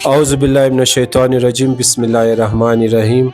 اعوذ باللہ من الشیطان الرجیم، بسم اللہ الرحمن الرحیم۔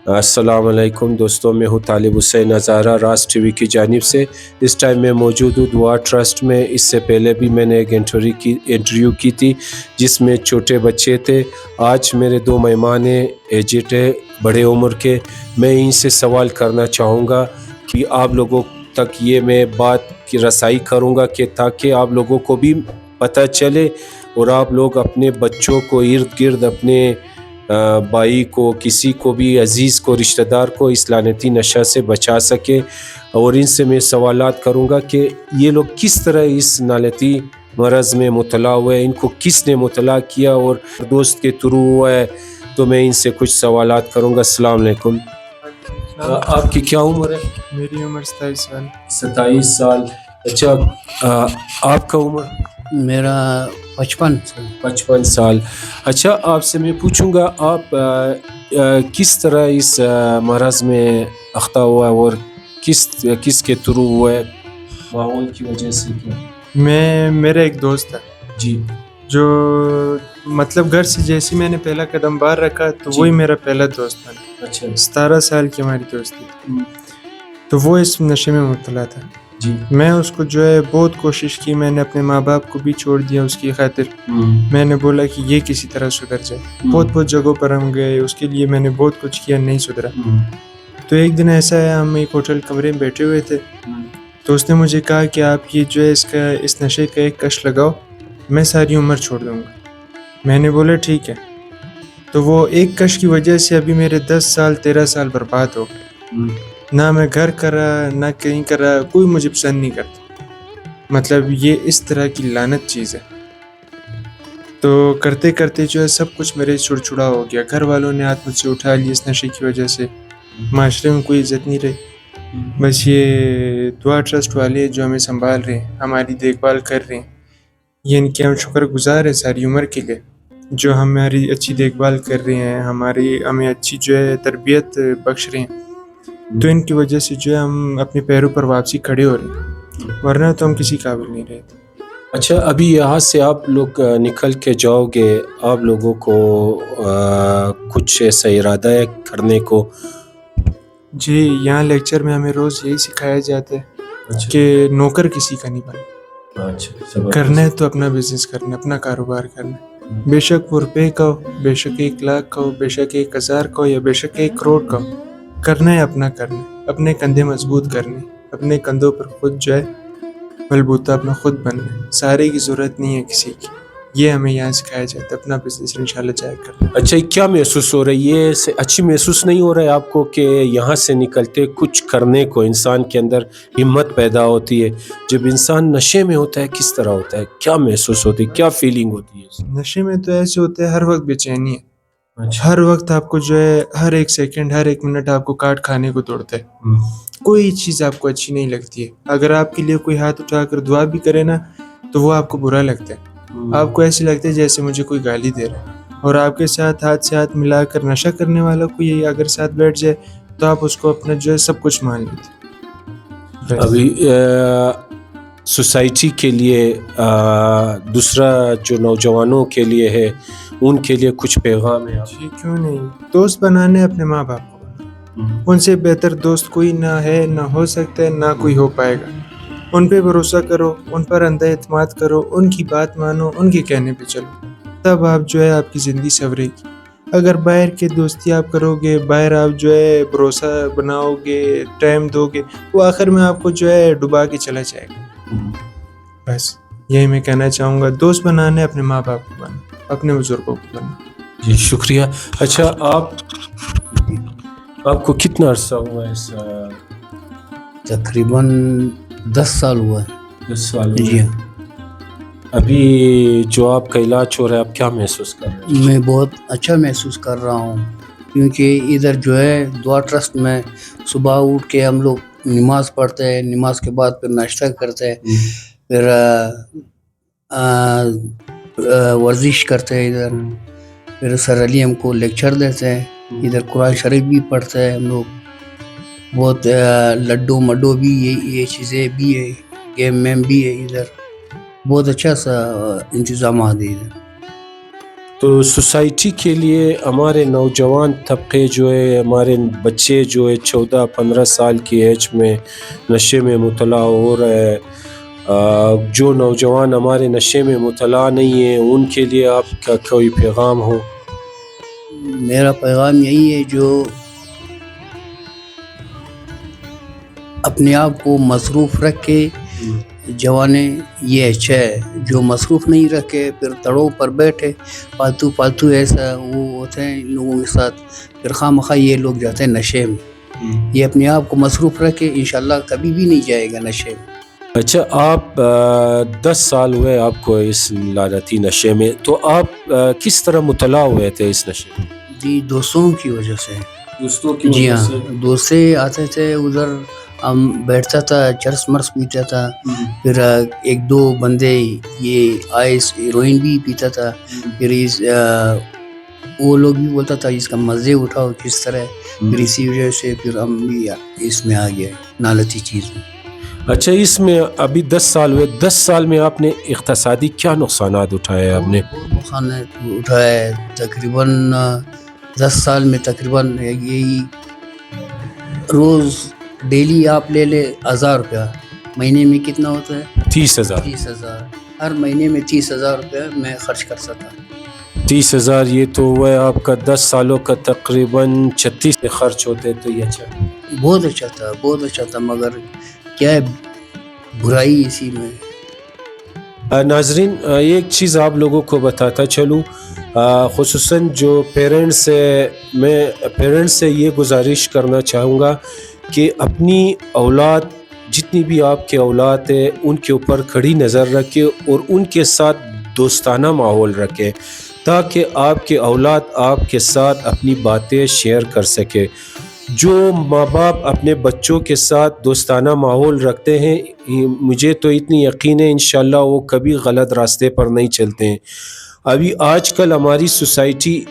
السلام علیکم دوستوں، میں ہوں طالب حسین ہزارہ، راز ٹی وی کی جانب سے۔ اس ٹائم میں موجود ہوں دعا ٹرسٹ میں۔ اس سے پہلے بھی میں نے ایک انٹرویو کی تھی جس میں چھوٹے بچے تھے۔ آج میرے دو مہمان ہیں، ایجڈ ہے، بڑے عمر کے۔ میں ان سے سوال کرنا چاہوں گا کہ آپ لوگوں تک یہ میں بات کی رسائی کروں گا کہ تاکہ آپ لوگوں کو بھی پتہ چلے اور آپ لوگ اپنے بچوں کو ارد گرد، اپنے بھائی کو، کسی کو بھی عزیز کو، رشتہ دار کو اس لعنتی نشہ سے بچا سکے۔ اور ان سے میں سوالات کروں گا کہ یہ لوگ کس طرح اس لعنتی مرض میں مبتلا ہوئے، ان کو کس نے مبتلا کیا اور دوست کے تھرو ہوا ہے۔ تو میں ان سے کچھ سوالات کروں گا۔ السلام علیکم۔ آپ کی کیا عمر ہے؟ میری عمر 27 سال۔ 27 سال۔ اچھا، آپ کا عمر؟ میرا 55 سال۔ اچھا، آپ سے میں پوچھوں گا آپ کس طرح اس مرض میں اختہ ہوا ہے اور کس کے تھرو ہوا ہے، ماحول کی وجہ سے کیا؟ میرا ایک دوست ہے جی، جو مطلب گھر سے جیسے میں نے پہلا قدم باہر رکھا تو جی، وہی میرا پہلا دوست بنا۔ اچھا، 17 سال کی ہماری دوستی تھی، تو وہ اس نشے میں مبتلا تھا۔ جی، میں اس کو جو ہے بہت کوشش کی، میں نے اپنے ماں باپ کو بھی چھوڑ دیا اس کی خاطر۔ میں نے بولا کہ یہ کسی طرح سدھر جائے۔ بہت جگہوں پر ہم گئے، اس کے لیے میں نے بہت کچھ کیا، نہیں سدھرا۔ تو ایک دن ایسا ہے، ہم ایک ہوٹل کمرے میں بیٹھے ہوئے تھے، تو اس نے مجھے کہا کہ آپ یہ جو ہے اس نشے کا ایک کش لگاؤ، میں ساری عمر چھوڑ دوں گا۔ میں نے بولا ٹھیک ہے۔ تو وہ ایک کش کی وجہ سے ابھی میرے 10 سال 13 سال برباد ہو گئے۔ نہ میں گھر کرا، نہ کہیں کرا، کوئی مجھے پسند نہیں کرتا۔ مطلب یہ اس طرح کی لعنت چیز ہے۔ تو کرتے کرتے جو ہے سب کچھ میرے چھڑچھڑا ہو گیا۔ گھر والوں نے ہاتھ مجھ سے اٹھا لی اس نشے کی وجہ سے، معاشرے میں کوئی عزت نہیں رہی۔ بس یہ دعا ٹرسٹ والے جو ہمیں سنبھال رہے ہیں، ہماری دیکھ بھال کر رہے ہیں، یہ ان کے ہم شکر گزار ہیں ساری عمر کے لیے، جو ہماری اچھی دیکھ بھال کر رہے ہیں، ہمیں اچھی جو ہے تربیت بخش رہے ہیں۔ تو ان کی وجہ سے جو ہے ہم اپنے پیروں پر واپسی کھڑے ہو رہے ہیں، ورنہ تو ہم کسی قابل نہیں رہتے۔ اچھا، ابھی یہاں سے آپ لوگ نکل کے جاؤ گے، آپ لوگوں کو کچھ ایسا ارادہ ہے کرنے کو؟ جی، یہاں لیکچر میں ہمیں روز یہی سکھایا جاتا ہے کہ نوکر کسی کا نہیں بننا۔ اچھا، کرنا ہے تو اپنا بزنس کرنا، اپنا کاروبار کرنا ہے۔ بے شک وہ روپے کا ہو، بے شک 1 لاکھ کا ہو، بے شک 1000 کا ہو، یا بے شک 1 کروڑ کا ہو، کرنا ہے اپنا کرنا ہے۔ اپنے کندھے مضبوط کرنے، اپنے کندھوں پر خود جو ہے بلبوتا اپنا خود بننا ہے۔ سارے کی ضرورت نہیں ہے کسی کی، یہ ہمیں یہاں سکھایا جاتا ہے۔ اپنا بزنس انشاءاللہ جائے کرنا۔ اچھا، کیا محسوس ہو رہا ہے؟ یہ اچھی محسوس نہیں ہو رہا ہے آپ کو کہ یہاں سے نکلتے کچھ کرنے کو انسان کے اندر ہمت پیدا ہوتی ہے؟ جب انسان نشے میں ہوتا ہے کس طرح ہوتا ہے؟ کیا محسوس ہوتی ہے؟ کیا فیلنگ ہوتی ہے؟ نشے میں تو ایسے ہوتا ہے، ہر وقت بے چینی ہے۔ اچھا، ہر وقت آپ کو جو ہے ہر ایک سیکنڈ، ہر ایک منٹ آپ کو کاٹ کھانے کو توڑتا ہے۔ کوئی چیز آپ کو اچھی نہیں لگتی ہے۔ اگر آپ کے لیے کوئی ہاتھ اٹھا کر دعا بھی کرے نا تو وہ آپ کو برا لگتا ہے۔ آپ کو ایسے لگتا ہے جیسے مجھے کوئی گالی دے رہا ہے۔ اور آپ کے ساتھ ہاتھ سے ہاتھ ملا کر نشہ کرنے والا کوئی اگر ساتھ بیٹھ جائے تو آپ اس کو اپنا جو ہے سب کچھ مان لیتے۔ ابھی سوسائٹی کے لیے، دوسرا جو نوجوانوں کے لیے ہے، ان کے لیے کچھ پیغام ہے؟ جی، کیوں نہیں۔ دوست بنانے اپنے ماں باپ کو بنانا۔ ان سے بہتر دوست کوئی نہ ہے، نہ ہو سکتا ہے، نہ کوئی ہو پائے گا۔ ان پہ بھروسہ کرو، ان پر اندھا اعتماد کرو، ان کی بات مانو، ان کے کہنے پہ چلو، تب آپ جو ہے آپ کی زندگی سنورے گی۔ اگر باہر کے دوستی آپ کرو گے، باہر آپ جو ہے بھروسہ بناؤ گے، ٹائم دو گے، وہ آخر میں آپ کو جو ہے ڈبا کے چلا جائے گا۔ بس یہی میں کہنا چاہوں گا، دوست بنانے اپنے ماں باپ کو بنا، اپنے بزرگوں کو بنا۔ جی، شکریہ۔ اچھا، آپ کو کتنا عرصہ ہوا ہے؟ تقریباً 10 سال ہوا ہے۔ 10 سال جی ہاں۔ ابھی جو آپ کا علاج ہو رہا ہے، آپ کیا محسوس کر رہے ہیں؟ میں بہت اچھا محسوس کر رہا ہوں، کیونکہ ادھر جو ہے دعا ٹرسٹ میں صبح اٹھ کے ہم لوگ نماز پڑھتے ہیں، نماز کے بعد پھر ناشتہ کرتے ہیں، پھر ورزش کرتے ہیں ادھر، پھر سر علی ہم کو لیکچر دیتے ہیں، ادھر قرآن شریف بھی پڑھتے ہیں ہم لوگ، بہت لڈو مڈو بھی یہ چیزیں بھی ہے، گیم ویم بھی ہے ادھر، بہت اچھا سا انتظامات ہے ادھر۔ تو سوسائٹی کے لیے ہمارے نوجوان طبقے جو ہے, ہمارے بچے جو ہے 14-15 سال کی ایج میں نشے میں مبتلا ہو رہے ہیں, جو نوجوان ہمارے نشے میں مبتلا نہیں ہیں ان کے لیے آپ کا کوئی پیغام ہو؟ میرا پیغام یہی ہے, جو اپنے آپ کو مصروف رکھ کے جوانے یہ اچھا ہے, جو مصروف نہیں رکھے پھر تڑوں پر بیٹھے فالتو ایسا وہ ہوتے ہیں ان لوگوں کے ساتھ, پھر خواہ یہ لوگ جاتے ہیں نشے میں. یہ اپنے آپ کو مصروف رکھے, انشاءاللہ کبھی بھی نہیں جائے گا نشے میں. اچھا, آپ 10 سال ہوئے آپ کو اس لعنتی نشے میں, تو آپ کس طرح مبتلا ہوئے تھے اس نشے میں؟ جی دوستوں کی وجہ سے. دوستوں کی جی وجہ ہاں, سے؟ دوست سے آتے تھے ادھر, ہم بیٹھتا تھا چرس مرس پیتا تھا, پھر ایک دو بندے یہ آئس ہیروئن بھی پیتا تھا, پھر وہ لوگ بھی بولتا تھا اس کا مزے اٹھاؤ کس طرح, پھر اسی وجہ سے پھر ہم بھی اس میں آ گئے نالتی چیز میں. اچھا, اس میں ابھی 10 سال ہوئے, 10 سال میں آپ نے اقتصادی کیا نقصانات اٹھائے آپ نے؟ بہت نقصان اٹھایا ہے, تقریباً 10 سال میں تقریباً یہی روز ڈیلی آپ لے لے 1000 روپیہ, مہینے میں کتنا ہوتا ہے؟ 30,000. 30,000 ہر مہینے میں 30,000 روپیہ میں خرچ کر سکتا. 30,000 یہ تو ہوا ہے آپ کا 10 سالوں کا تقریباً 36 میں خرچ ہوتے, تو یہ اچھا بہت اچھا تھا, بہت اچھا تھا, مگر کیا ہے برائی اسی میں. ناظرین, ایک چیز آپ لوگوں کو بتاتا چلوں, خصوصاً جو پیرنٹس ہے, میں پیرنٹس سے یہ گزارش کرنا چاہوں گا کہ اپنی اولاد, جتنی بھی آپ کے اولاد ہے ان کے اوپر کڑی نظر رکھے اور ان کے ساتھ دوستانہ ماحول رکھے, تاکہ آپ کے اولاد آپ کے ساتھ اپنی باتیں شیئر کر سکے. جو ماں باپ اپنے بچوں کے ساتھ دوستانہ ماحول رکھتے ہیں, مجھے تو اتنی یقین ہے انشاءاللہ وہ کبھی غلط راستے پر نہیں چلتے ہیں. ابھی آج کل ہماری سوسائٹی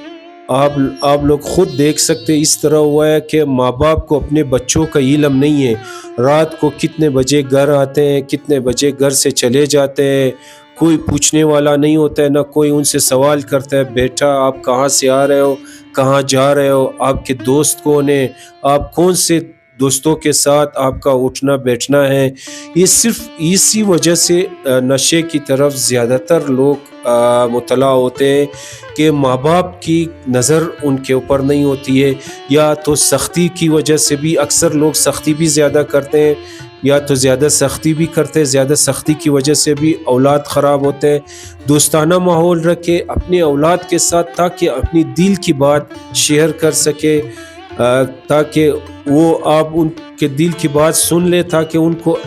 آپ لوگ خود دیکھ سکتے اس طرح ہوا ہے کہ ماں باپ کو اپنے بچوں کا علم نہیں ہے, رات کو کتنے بجے گھر آتے ہیں, کتنے بجے گھر سے چلے جاتے ہیں, کوئی پوچھنے والا نہیں ہوتا ہے, نہ کوئی ان سے سوال کرتا ہے بیٹا آپ کہاں سے آ رہے ہو, کہاں جا رہے ہو, آپ کے دوست کون ہیں, آپ کون سے دوستوں کے ساتھ آپ کا اٹھنا بیٹھنا ہے. یہ صرف اسی وجہ سے نشے کی طرف زیادہ تر لوگ مبتلا ہوتے ہیں کہ ماں باپ کی نظر ان کے اوپر نہیں ہوتی ہے, یا تو سختی کی وجہ سے بھی, اکثر لوگ سختی بھی زیادہ کرتے ہیں, یا تو زیادہ سختی بھی کرتے ہیں, زیادہ سختی کی وجہ سے بھی اولاد خراب ہوتے ہیں. دوستانہ ماحول رکھے اپنے اولاد کے ساتھ تاکہ اپنی دل کی بات شیئر کر سکے, تاکہ وہ آپ ان کے دل کی بات سن لے, تاکہ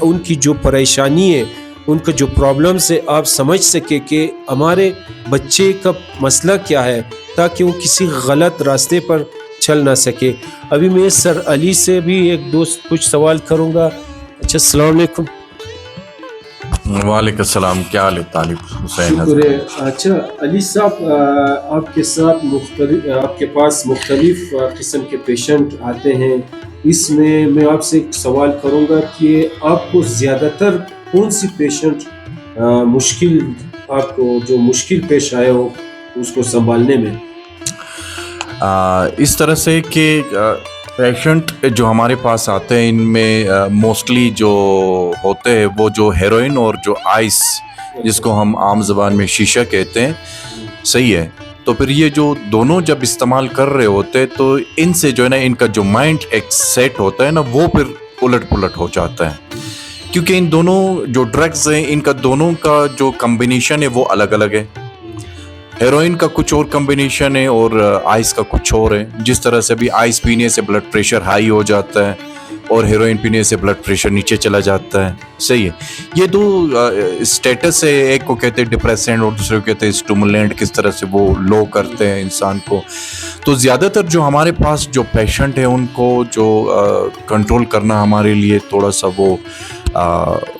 ان کی جو پریشانی ہے, ان کا جو پرابلمس ہے آپ سمجھ سکے کہ ہمارے بچے کا مسئلہ کیا ہے, تاکہ وہ کسی غلط راستے پر چل نہ سکے. ابھی میں سر علی سے بھی ایک دوست کچھ سوال کروں گا. اچھا, السلام علیکم. وعلیکم السلام, کیا حال ہے طالب حسین؟ شکر ہے. اچھا علی صاحب, آپ کے ساتھ آپ کے پاس مختلف قسم کے پیشنٹ آتے ہیں, اس میں آپ سے ایک سوال کروں گا کہ آپ کو زیادہ تر کون سی پیشنٹ مشکل, آپ کو جو مشکل پیش آئے ہو اس کو سنبھالنے میں؟ اس طرح سے کہ پیشنٹ جو ہمارے پاس آتے ہیں ان میں موسٹلی جو ہوتے ہیں وہ جو ہیروئن اور جو آئس, جس کو ہم عام زبان میں شیشہ کہتے ہیں, صحیح ہے. تو پھر یہ جو دونوں جب استعمال کر رہے ہوتے ہیں تو ان سے جو ہے نا ان کا جو مائنڈ ایک سیٹ ہوتا ہے نا وہ پھر الٹ پلٹ ہو جاتا ہے, کیونکہ ان دونوں جو ڈرگز ہیں ان کا دونوں کا جو کمبینیشن ہے وہ الگ الگ ہے. ہیروئن کا کچھ اور کمبینیشن ہے اور آئس کا کچھ اور ہے. جس طرح سے بھی آئس پینے سے بلڈ پریشر ہائی ہو جاتا ہے اور ہیروئن پینے سے بلڈ پریشر نیچے چلا جاتا ہے, صحیح ہے. یہ دو اسٹیٹس ہے, ایک کو کہتے ہیں ڈپریسنٹ اور دوسرے کو کہتے ہیں اسٹیمولینٹ, کس طرح سے وہ لو کرتے ہیں انسان کو. تو زیادہ تر جو ہمارے پاس جو پیشنٹ ہیں ان کو جو کنٹرول کرنا ہمارے لیے تھوڑا سا وہ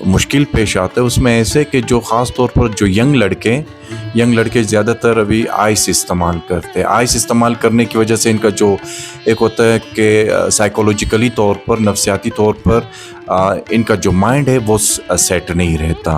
مشکل پیش آتا ہے. اس میں ایسے کہ جو خاص طور پر جو ینگ لڑکے زیادہ تر ابھی آئس استعمال کرتے ہیں. آئس استعمال کرنے کی وجہ سے ان کا جو ایک ہوتا ہے کہ سائیکولوجیکلی طور پر, نفسیاتی طور پر ان کا جو مائنڈ ہے وہ سیٹ نہیں رہتا.